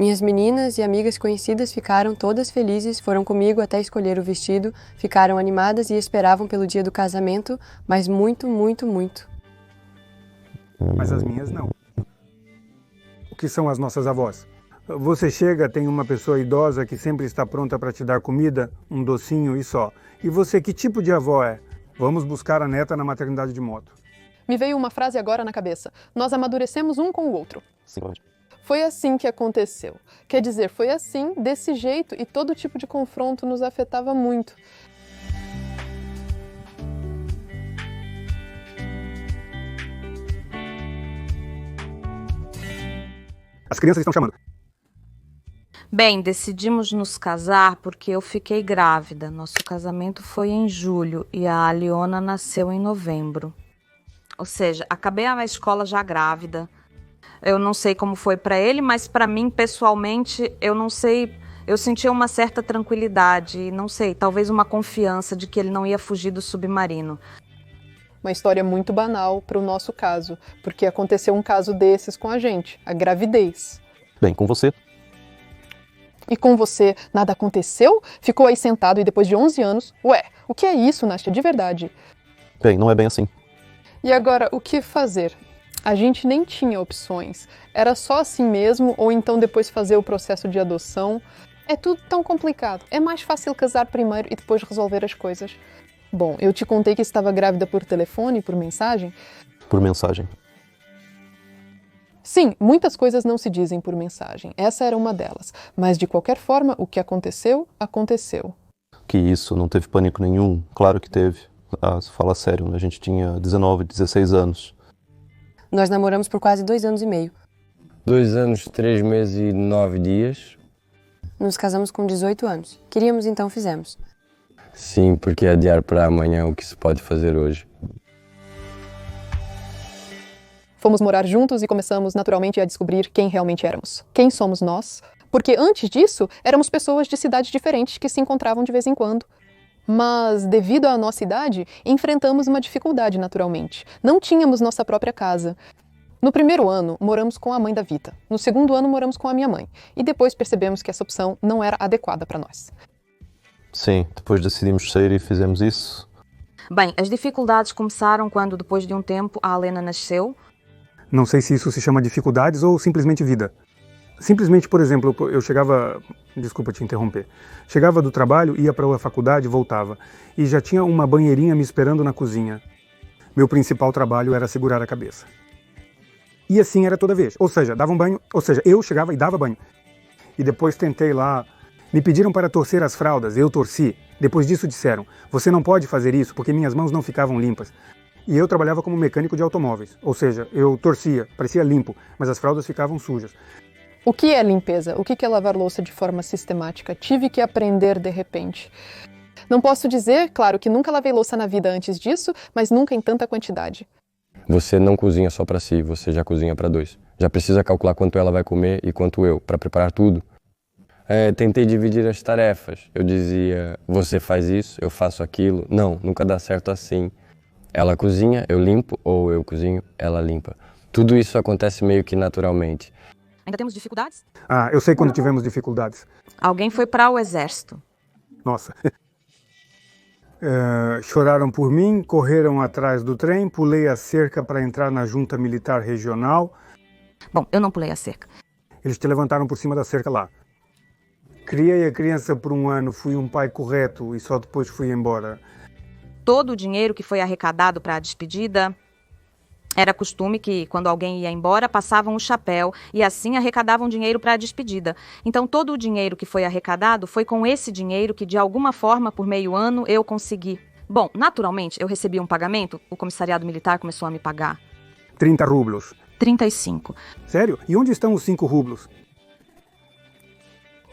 Minhas meninas e amigas conhecidas ficaram todas felizes, foram comigo até escolher o vestido, ficaram animadas e esperavam pelo dia do casamento, mas muito, muito, muito. Mas as minhas não. O que são as nossas avós? Você chega, tem uma pessoa idosa que sempre está pronta para te dar comida, um docinho e só. E você, que tipo de avó é? Vamos buscar a neta na maternidade de moto. Me veio uma frase agora na cabeça. Nós amadurecemos um com o outro. Sim. Foi assim que aconteceu. Quer dizer, foi assim, desse jeito, e todo tipo de confronto nos afetava muito. As crianças estão chamando. Bem, decidimos nos casar porque eu fiquei grávida. Nosso casamento foi em julho e a Aliona nasceu em novembro. Ou seja, acabei a escola já grávida. Eu não sei como foi para ele, mas para mim, pessoalmente, eu não sei. Eu sentia uma certa tranquilidade, não sei, talvez uma confiança de que ele não ia fugir do submarino. Uma história muito banal para o nosso caso, porque aconteceu um caso desses com a gente, a gravidez. Bem, com você. E com você, nada aconteceu? Ficou aí sentado e depois de 11 anos... Ué, o que é isso, Nastya, de verdade? Bem, não é bem assim. E agora, o que fazer? A gente nem tinha opções. Era só assim mesmo, ou então depois fazer o processo de adoção. É tudo tão complicado. É mais fácil casar primeiro e depois resolver as coisas. Bom, eu te contei que estava grávida por telefone, por mensagem? Por mensagem. Sim, muitas coisas não se dizem por mensagem. Essa era uma delas. Mas, de qualquer forma, o que aconteceu, aconteceu. Que isso, não teve pânico nenhum? Claro que teve. Fala sério, a gente tinha 19, 16 anos. Nós namoramos por quase 2 anos e meio. 2 anos, 3 meses e 9 dias. Nos casamos com 18 anos. Queríamos, então fizemos. Sim, porque adiar para amanhã o que se pode fazer hoje. Fomos morar juntos e começamos naturalmente a descobrir quem realmente éramos. Quem somos nós? Porque antes disso, éramos pessoas de cidades diferentes que se encontravam de vez em quando. Mas, devido à nossa idade, enfrentamos uma dificuldade naturalmente. Não tínhamos nossa própria casa. No primeiro ano, moramos com a mãe da Vita. No segundo ano, moramos com a minha mãe. E depois percebemos que essa opção não era adequada para nós. Sim, depois decidimos sair e fizemos isso. Bem, as dificuldades começaram quando, depois de um tempo, a Helena nasceu. Não sei se isso se chama dificuldades ou simplesmente vida. Simplesmente, por exemplo, eu chegava... Desculpa te interromper. Chegava do trabalho, ia para a faculdade, voltava. E já tinha uma banheirinha me esperando na cozinha. Meu principal trabalho era segurar a cabeça. E assim era toda vez. Ou seja, dava um banho... Ou seja, eu chegava e dava banho. E depois tentei lá... Me pediram para torcer as fraldas, eu torci. Depois disso disseram, você não pode fazer isso porque minhas mãos não ficavam limpas. E eu trabalhava como mecânico de automóveis. Ou seja, eu torcia, parecia limpo, mas as fraldas ficavam sujas. O que é limpeza? O que é lavar louça de forma sistemática? Tive que aprender de repente. Não posso dizer, claro, que nunca lavei louça na vida antes disso, mas nunca em tanta quantidade. Você não cozinha só para si, você já cozinha para 2. Já precisa calcular quanto ela vai comer e quanto eu, para preparar tudo. Tentei dividir as tarefas. Eu dizia, você faz isso, eu faço aquilo. Não, nunca dá certo assim. Ela cozinha, eu limpo, ou eu cozinho, ela limpa. Tudo isso acontece meio que naturalmente. Ainda temos dificuldades? Eu sei quando tivemos dificuldades. Alguém foi para o exército. Nossa. Choraram por mim, correram atrás do trem, pulei a cerca para entrar na junta militar regional. Bom, eu não pulei a cerca. Eles te levantaram por cima da cerca lá. Criei a criança por 1 ano, fui um pai correto e só depois fui embora. Todo o dinheiro que foi arrecadado para a despedida, era costume que, quando alguém ia embora, passavam o chapéu e assim arrecadavam dinheiro para a despedida. Então, todo o dinheiro que foi arrecadado foi com esse dinheiro que, de alguma forma, por meio ano, eu consegui. Bom, naturalmente, eu recebi um pagamento, o comissariado militar começou a me pagar. 30 rublos. 35. Sério? E onde estão os 5 rublos?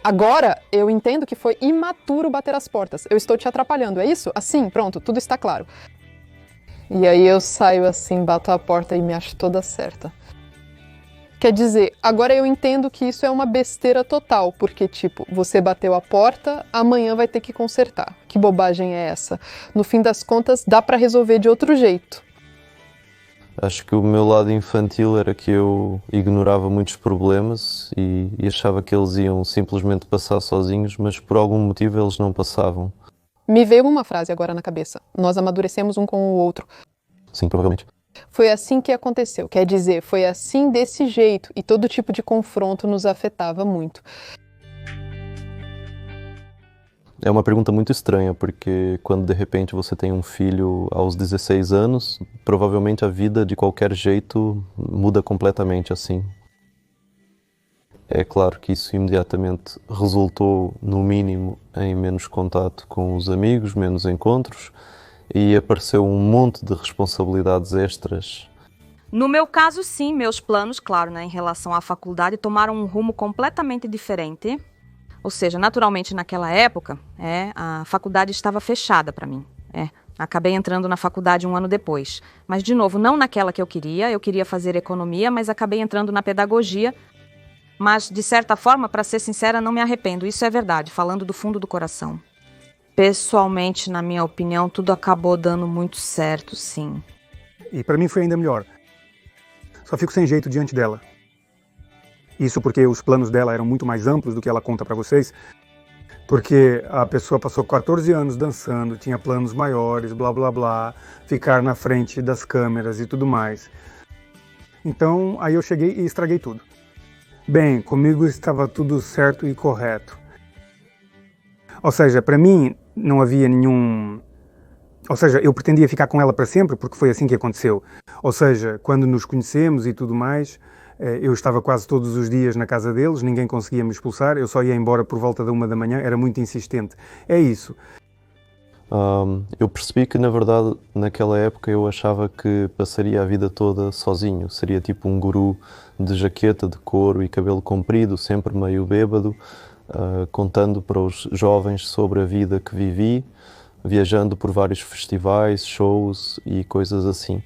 Agora, eu entendo que foi imaturo bater as portas. Eu estou te atrapalhando, é isso? Assim, pronto, tudo está claro. E aí eu saio assim, bato a porta e me acho toda certa. Quer dizer, agora eu entendo que isso é uma besteira total, porque, tipo, você bateu a porta, amanhã vai ter que consertar. Que bobagem é essa? No fim das contas, dá pra resolver de outro jeito. Acho que o meu lado infantil era que eu ignorava muitos problemas e achava que eles iam simplesmente passar sozinhos, mas por algum motivo eles não passavam. Me veio uma frase agora na cabeça. Nós amadurecemos um com o outro. Sim, provavelmente. Foi assim que aconteceu. Quer dizer, foi assim desse jeito. E todo tipo de confronto nos afetava muito. É uma pergunta muito estranha, porque quando de repente você tem um filho aos 16 anos, provavelmente a vida de qualquer jeito muda completamente assim. É claro que isso imediatamente resultou, no mínimo, em menos contato com os amigos, menos encontros, e apareceu um monte de responsabilidades extras. No meu caso, sim, meus planos, claro, né, em relação à faculdade, tomaram um rumo completamente diferente. Ou seja, naturalmente naquela época, a faculdade estava fechada para mim. Acabei entrando na faculdade um ano depois. Mas, de novo, não naquela que eu queria fazer economia, mas acabei entrando na pedagogia. Mas, de certa forma, para ser sincera, não me arrependo. Isso é verdade, falando do fundo do coração. Pessoalmente, na minha opinião, tudo acabou dando muito certo, sim. E para mim foi ainda melhor. Só fico sem jeito diante dela. Isso porque os planos dela eram muito mais amplos do que ela conta para vocês. Porque a pessoa passou 14 anos dançando, tinha planos maiores, blá blá blá, ficar na frente das câmeras e tudo mais. Então, aí eu cheguei e estraguei tudo. Bem, comigo estava tudo certo e correto. Ou seja, para mim não havia nenhum... Ou seja, eu pretendia ficar com ela para sempre, porque foi assim que aconteceu. Ou seja, quando nos conhecemos e tudo mais, eu estava quase todos os dias na casa deles, ninguém conseguia me expulsar, eu só ia embora por volta da 1 da manhã, era muito insistente. É isso. Eu percebi que, na verdade, naquela época eu achava que passaria a vida toda sozinho. Seria tipo um guru de jaqueta de couro e cabelo comprido, sempre meio bêbado, contando para os jovens sobre a vida que vivi, viajando por vários festivais, shows e coisas assim.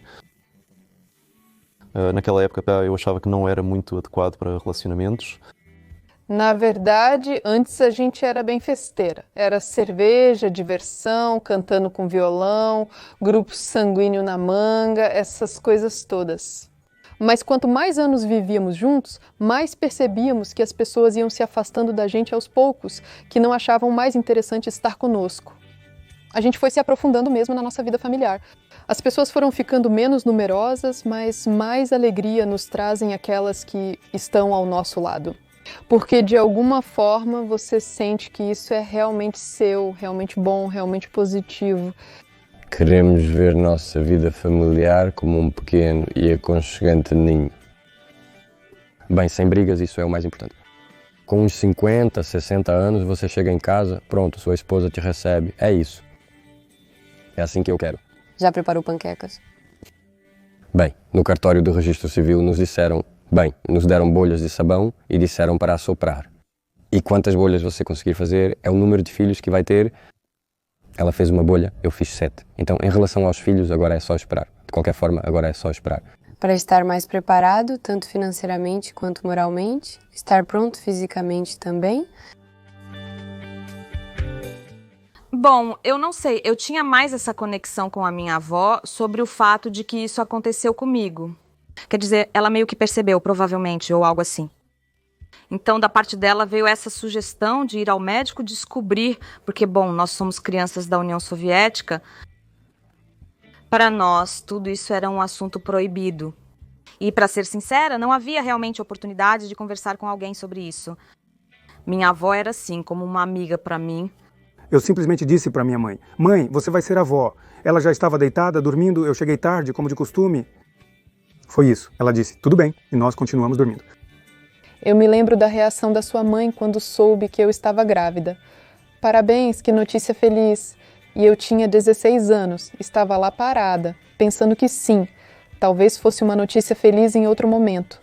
Naquela época eu achava que não era muito adequado para relacionamentos. Na verdade, antes a gente era bem festeira. Era cerveja, diversão, cantando com violão, grupo sanguíneo na manga, essas coisas todas. Mas quanto mais anos vivíamos juntos, mais percebíamos que as pessoas iam se afastando da gente aos poucos, que não achavam mais interessante estar conosco. A gente foi se aprofundando mesmo na nossa vida familiar. As pessoas foram ficando menos numerosas, mas mais alegria nos trazem aquelas que estão ao nosso lado. Porque de alguma forma você sente que isso é realmente seu, realmente bom, realmente positivo. Queremos ver nossa vida familiar como um pequeno e aconchegante ninho. Bem, sem brigas, isso é o mais importante. Com uns 50, 60 anos, você chega em casa, pronto, sua esposa te recebe, é isso. É assim que eu quero. Já preparou panquecas? Bem, no cartório do registro civil nos deram bolhas de sabão e disseram para assoprar. E quantas bolhas você conseguir fazer é o número de filhos que vai ter. Ela fez uma bolha, eu fiz 7. Então, em relação aos filhos, agora é só esperar. De qualquer forma, agora é só esperar. Para estar mais preparado, tanto financeiramente quanto moralmente, estar pronto fisicamente também. Bom, eu não sei, eu tinha mais essa conexão com a minha avó sobre o fato de que isso aconteceu comigo. Quer dizer, ela meio que percebeu, provavelmente, ou algo assim. Então, da parte dela veio essa sugestão de ir ao médico descobrir, porque, bom, nós somos crianças da União Soviética, para nós tudo isso era um assunto proibido. E, para ser sincera, não havia realmente oportunidade de conversar com alguém sobre isso. Minha avó era assim, como uma amiga para mim. Eu simplesmente disse para minha mãe: "Mãe, você vai ser avó." Ela já estava deitada, dormindo, eu cheguei tarde, como de costume. Foi isso. Ela disse: "Tudo bem", e nós continuamos dormindo. Eu me lembro da reação da sua mãe quando soube que eu estava grávida. Parabéns, que notícia feliz. E eu tinha 16 anos, estava lá parada, pensando que sim, talvez fosse uma notícia feliz em outro momento.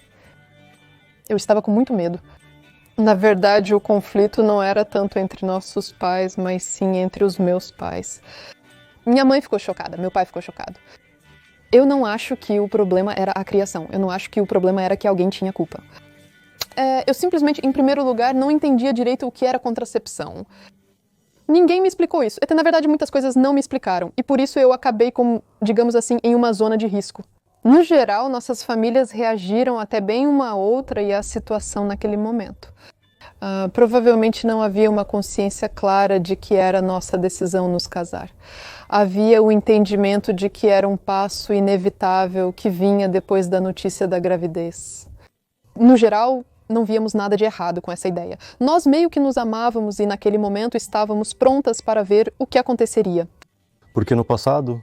Eu estava com muito medo. Na verdade, o conflito não era tanto entre nossos pais, mas sim entre os meus pais. Minha mãe ficou chocada, meu pai ficou chocado. Eu não acho que o problema era a criação, eu não acho que o problema era que alguém tinha culpa. Eu simplesmente, em primeiro lugar, não entendia direito o que era contracepção. Ninguém me explicou isso. Na verdade, muitas coisas não me explicaram. E por isso eu acabei, digamos assim, em uma zona de risco. No geral, nossas famílias reagiram até bem uma a outra e à situação naquele momento. Provavelmente não havia uma consciência clara de que era nossa decisão nos casar. Havia o entendimento de que era um passo inevitável que vinha depois da notícia da gravidez. No geral, não víamos nada de errado com essa ideia. Nós meio que nos amávamos e naquele momento estávamos prontas para ver o que aconteceria. Porque no passado,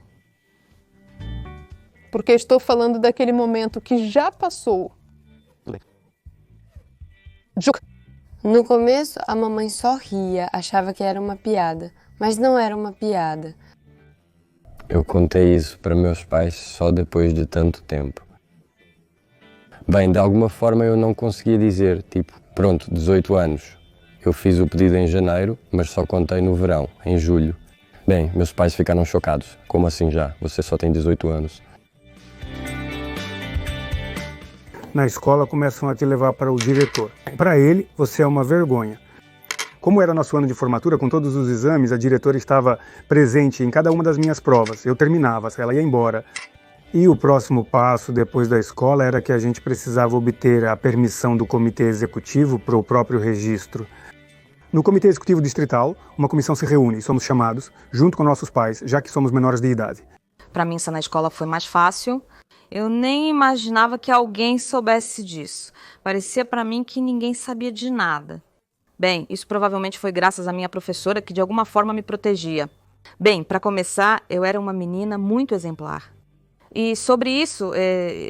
Porque estou falando daquele momento que já passou. Juca. No começo, a mamãe só ria, achava que era uma piada, mas não era uma piada. Eu contei isso para meus pais só depois de tanto tempo. Bem, de alguma forma eu não conseguia dizer, tipo, pronto, 18 anos. Eu fiz o pedido em janeiro, mas só contei no verão, em julho. Bem, meus pais ficaram chocados. Como assim já? Você só tem 18 anos. Na escola começam a te levar para o diretor. Para ele, você é uma vergonha. Como era nosso ano de formatura, com todos os exames, a diretora estava presente em cada uma das minhas provas. Eu terminava, ela ia embora. E o próximo passo, depois da escola, era que a gente precisava obter a permissão do comitê executivo para o próprio registro. No comitê executivo distrital, uma comissão se reúne e somos chamados, junto com nossos pais, já que somos menores de idade. Para mim, isso na escola foi mais fácil. Eu nem imaginava que alguém soubesse disso. Parecia para mim que ninguém sabia de nada. Bem, isso provavelmente foi graças à minha professora, que de alguma forma me protegia. Bem, para começar, eu era uma menina muito exemplar. E sobre isso,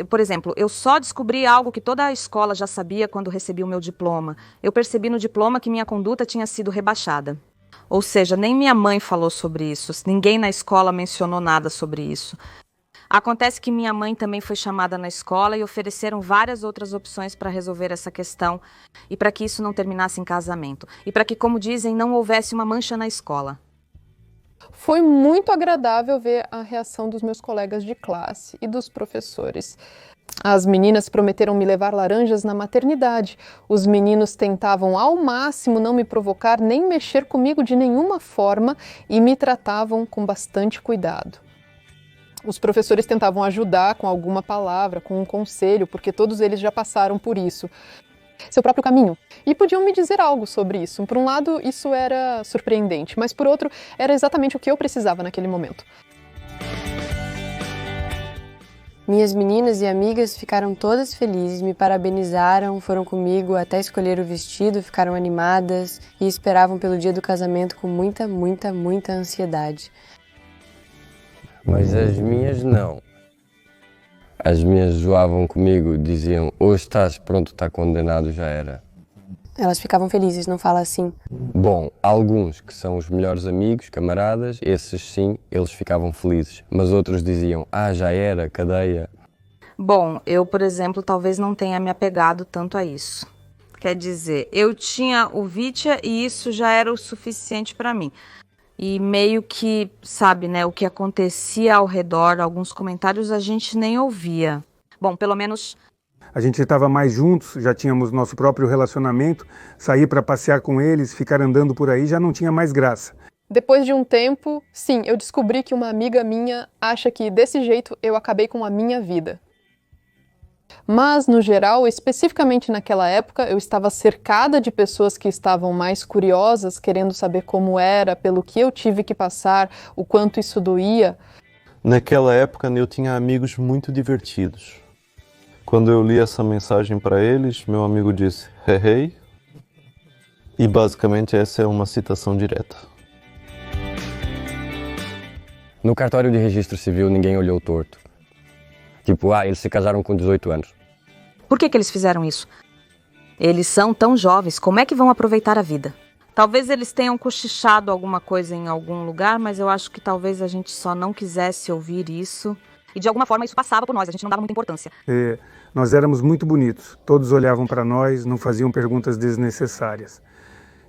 por exemplo, eu só descobri algo que toda a escola já sabia quando recebi o meu diploma. Eu percebi no diploma que minha conduta tinha sido rebaixada. Ou seja, nem minha mãe falou sobre isso, ninguém na escola mencionou nada sobre isso. Acontece que minha mãe também foi chamada na escola e ofereceram várias outras opções para resolver essa questão e para que isso não terminasse em casamento. E para que, como dizem, não houvesse uma mancha na escola. Foi muito agradável ver a reação dos meus colegas de classe e dos professores. As meninas prometeram me levar laranjas na maternidade. Os meninos tentavam ao máximo não me provocar nem mexer comigo de nenhuma forma e me tratavam com bastante cuidado. Os professores tentavam ajudar com alguma palavra, com um conselho, porque todos eles já passaram por isso. Seu próprio caminho. E podiam me dizer algo sobre isso. Por um lado, isso era surpreendente, mas por outro, era exatamente o que eu precisava naquele momento. Minhas meninas e amigas ficaram todas felizes, me parabenizaram, foram comigo até escolher o vestido, ficaram animadas e esperavam pelo dia do casamento com muita, muita, muita ansiedade. Mas as minhas não. As minhas zoavam comigo, diziam, hoje estás pronto, está condenado, já era. Elas ficavam felizes, não fala assim. Bom, alguns que são os melhores amigos, camaradas, esses sim, eles ficavam felizes. Mas outros diziam, já era, cadeia. Bom, eu, por exemplo, talvez não tenha me apegado tanto a isso. Quer dizer, eu tinha o Vitya e isso já era o suficiente para mim. E meio que, sabe, né, o que acontecia ao redor, alguns comentários a gente nem ouvia. Bom, pelo menos... A gente estava mais juntos, já tínhamos nosso próprio relacionamento, sair para passear com eles, ficar andando por aí já não tinha mais graça. Depois de um tempo, sim, eu descobri que uma amiga minha acha que desse jeito eu acabei com a minha vida. Mas, no geral, especificamente naquela época, eu estava cercada de pessoas que estavam mais curiosas, querendo saber como era, pelo que eu tive que passar, o quanto isso doía. Naquela época eu tinha amigos muito divertidos. Quando eu li essa mensagem para eles, meu amigo disse, hey. E basicamente essa é uma citação direta. No cartório de registro civil ninguém olhou torto. Tipo, eles se casaram com 18 anos. Por que eles fizeram isso? Eles são tão jovens, como é que vão aproveitar a vida? Talvez eles tenham cochichado alguma coisa em algum lugar, mas eu acho que talvez a gente só não quisesse ouvir isso. E de alguma forma isso passava por nós, a gente não dava muita importância. Nós éramos muito bonitos, todos olhavam para nós, não faziam perguntas desnecessárias.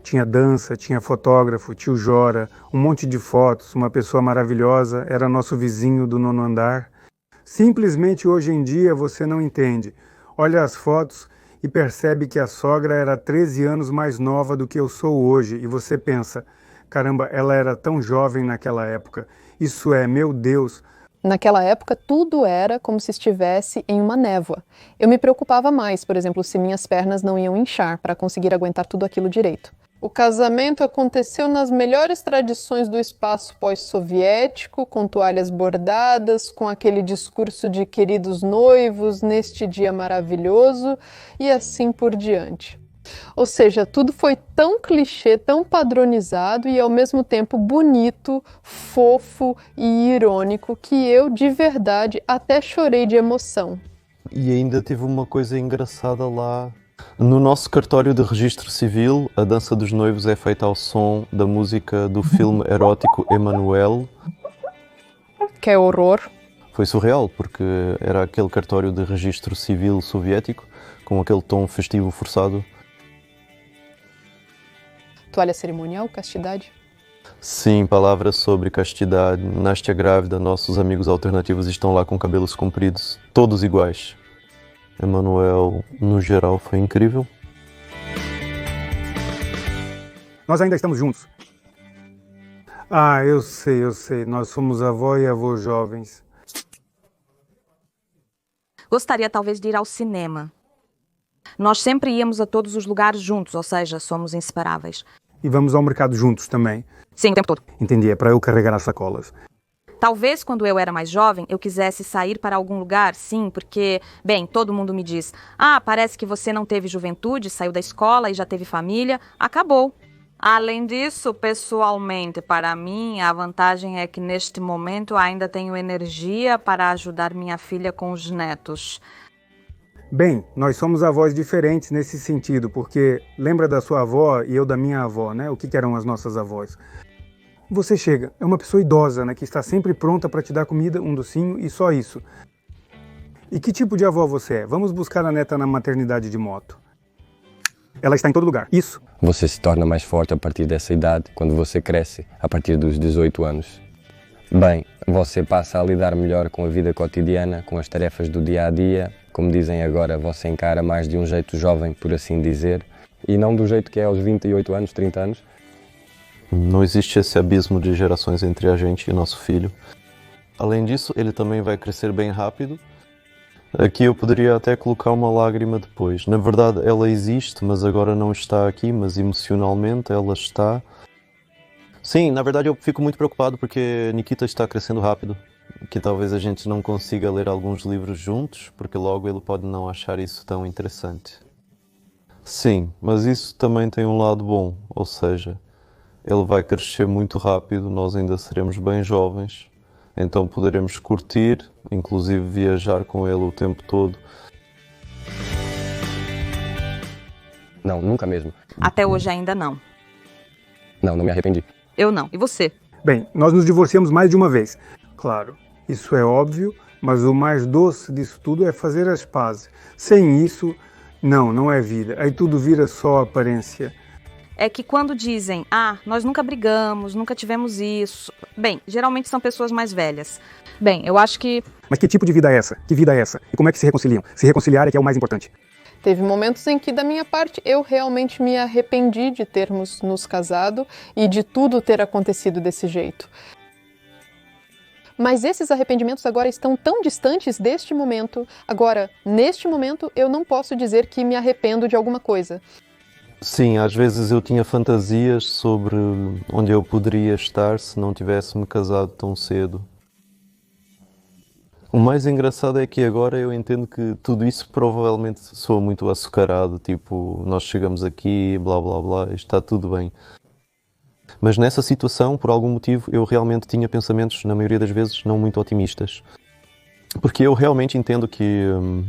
Tinha dança, tinha fotógrafo, tio Jora, um monte de fotos, uma pessoa maravilhosa, era nosso vizinho do 9º andar. Simplesmente hoje em dia você não entende. Olha as fotos e percebe que a sogra era 13 anos mais nova do que eu sou hoje. E você pensa, caramba, ela era tão jovem naquela época. Isso é, meu Deus, Naquela época, tudo era como se estivesse em uma névoa. Eu me preocupava mais, por exemplo, se minhas pernas não iam inchar para conseguir aguentar tudo aquilo direito. O casamento aconteceu nas melhores tradições do espaço pós-soviético, com toalhas bordadas, com aquele discurso de queridos noivos neste dia maravilhoso e assim por diante. Ou seja, tudo foi tão clichê, tão padronizado e ao mesmo tempo bonito, fofo e irônico que eu, de verdade, até chorei de emoção. E ainda teve uma coisa engraçada lá. No nosso cartório de registro civil, a dança dos noivos é feita ao som da música do filme erótico Emanuel. Que é horror. Foi surreal, porque era aquele cartório de registro civil soviético, com aquele tom festivo forçado. Toalha cerimonial, castidade? Sim, palavras sobre castidade, Nástia grávida, nossos amigos alternativos estão lá com cabelos compridos, todos iguais. Emanuel, no geral, foi incrível. Nós ainda estamos juntos. Ah, eu sei. Nós somos avó e avô jovens. Gostaria talvez de ir ao cinema. Nós sempre íamos a todos os lugares juntos, ou seja, somos inseparáveis. E vamos ao mercado juntos também. Sim, o tempo todo. Entendi, é para eu carregar as sacolas. Talvez quando eu era mais jovem, eu quisesse sair para algum lugar, sim, porque, bem, todo mundo me diz: ah, parece que você não teve juventude, saiu da escola e já teve família, acabou. Além disso, pessoalmente, para mim, a vantagem é que neste momento ainda tenho energia para ajudar minha filha com os netos. Bem, nós somos avós diferentes nesse sentido, porque lembra da sua avó e eu da minha avó, né? O que eram as nossas avós? Você chega, é uma pessoa idosa, né? Que está sempre pronta para te dar comida, um docinho e só isso. E que tipo de avó você é? Vamos buscar a neta na maternidade de moto. Ela está em todo lugar. Isso. Você se torna mais forte a partir dessa idade, quando você cresce, a partir dos 18 anos. Bem, você passa a lidar melhor com a vida cotidiana, com as tarefas do dia a dia. Como dizem agora, você encara mais de um jeito jovem, por assim dizer, e não do jeito que é aos 28 anos, 30 anos. Não existe esse abismo de gerações entre a gente e nosso filho. Além disso, ele também vai crescer bem rápido. Aqui eu poderia até colocar uma lágrima depois. Na verdade, ela existe, mas agora não está aqui, mas emocionalmente ela está. Sim, na verdade eu fico muito preocupado porque Nikita está crescendo rápido. Que talvez a gente não consiga ler alguns livros juntos, porque logo ele pode não achar isso tão interessante. Sim, mas isso também tem um lado bom, ou seja, ele vai crescer muito rápido, nós ainda seremos bem jovens, então poderemos curtir, inclusive viajar com ele o tempo todo. Não, nunca mesmo. Até hoje ainda não. Não me arrependi. Eu não. E você? Bem, nós nos divorciamos mais de uma vez. Claro, isso é óbvio, mas o mais doce disso tudo é fazer as pazes. Sem isso, não é vida. Aí tudo vira só aparência. É que quando dizem, ah, nós nunca brigamos, nunca tivemos isso... Bem, geralmente são pessoas mais velhas. Bem, eu acho que... Mas que tipo de vida é essa? Que vida é essa? E como é que se reconciliam? Se reconciliar é que é o mais importante. Teve momentos em que, da minha parte, eu realmente me arrependi de termos nos casado e de tudo ter acontecido desse jeito. Mas esses arrependimentos agora estão tão distantes deste momento. Agora, neste momento, eu não posso dizer que me arrependo de alguma coisa. Sim, às vezes eu tinha fantasias sobre onde eu poderia estar se não tivesse me casado tão cedo. O mais engraçado é que agora eu entendo que tudo isso provavelmente soa muito açucarado, tipo, nós chegamos aqui, blá blá blá, está tudo bem. Mas nessa situação, por algum motivo, eu realmente tinha pensamentos, na maioria das vezes, não muito otimistas. Porque eu realmente entendo que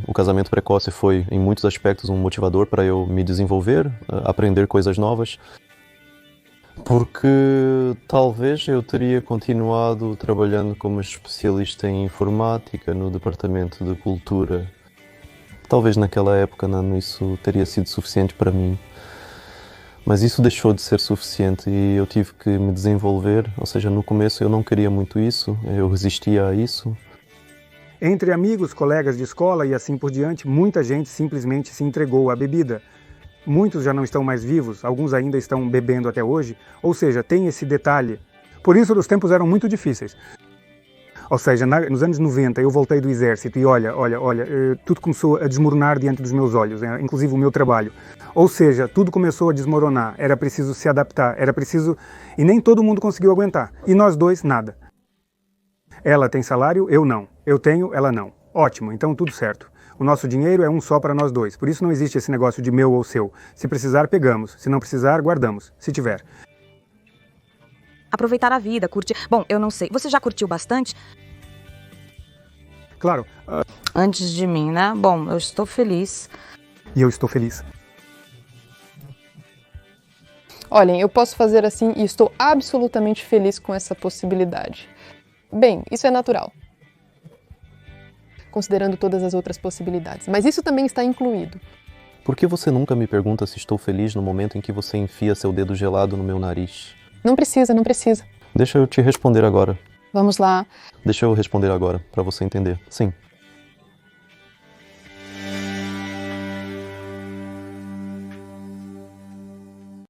o casamento precoce foi, em muitos aspectos, um motivador para eu me desenvolver, aprender coisas novas. Porque talvez eu teria continuado trabalhando como especialista em informática no departamento de cultura. Talvez naquela época não, isso teria sido suficiente para mim. Mas isso deixou de ser suficiente e eu tive que me desenvolver. Ou seja, no começo eu não queria muito isso, eu resistia a isso. Entre amigos, colegas de escola e assim por diante, muita gente simplesmente se entregou à bebida. Muitos já não estão mais vivos, alguns ainda estão bebendo até hoje, ou seja, tem esse detalhe. Por isso os tempos eram muito difíceis. Ou seja, nos anos 90 eu voltei do exército e olha, tudo começou a desmoronar diante dos meus olhos, inclusive o meu trabalho. Ou seja, tudo começou a desmoronar, era preciso se adaptar, e nem todo mundo conseguiu aguentar. E nós dois, nada. Ela tem salário, eu não. Eu tenho, ela não. Ótimo, então tudo certo. O nosso dinheiro é um só para nós dois, por isso não existe esse negócio de meu ou seu. Se precisar, pegamos. Se não precisar, guardamos, se tiver. Aproveitar a vida, curtir... Bom, eu não sei. Você já curtiu bastante? Claro. Antes de mim, né? Bom, eu estou feliz. E eu estou feliz. Olhem, eu posso fazer assim e estou absolutamente feliz com essa possibilidade. Bem, isso é natural, considerando todas as outras possibilidades. Mas isso também está incluído. Por que você nunca me pergunta se estou feliz no momento em que você enfia seu dedo gelado no meu nariz? Não precisa, não precisa. Deixa eu te responder agora. Vamos lá. Deixa eu responder agora, para você entender. Sim.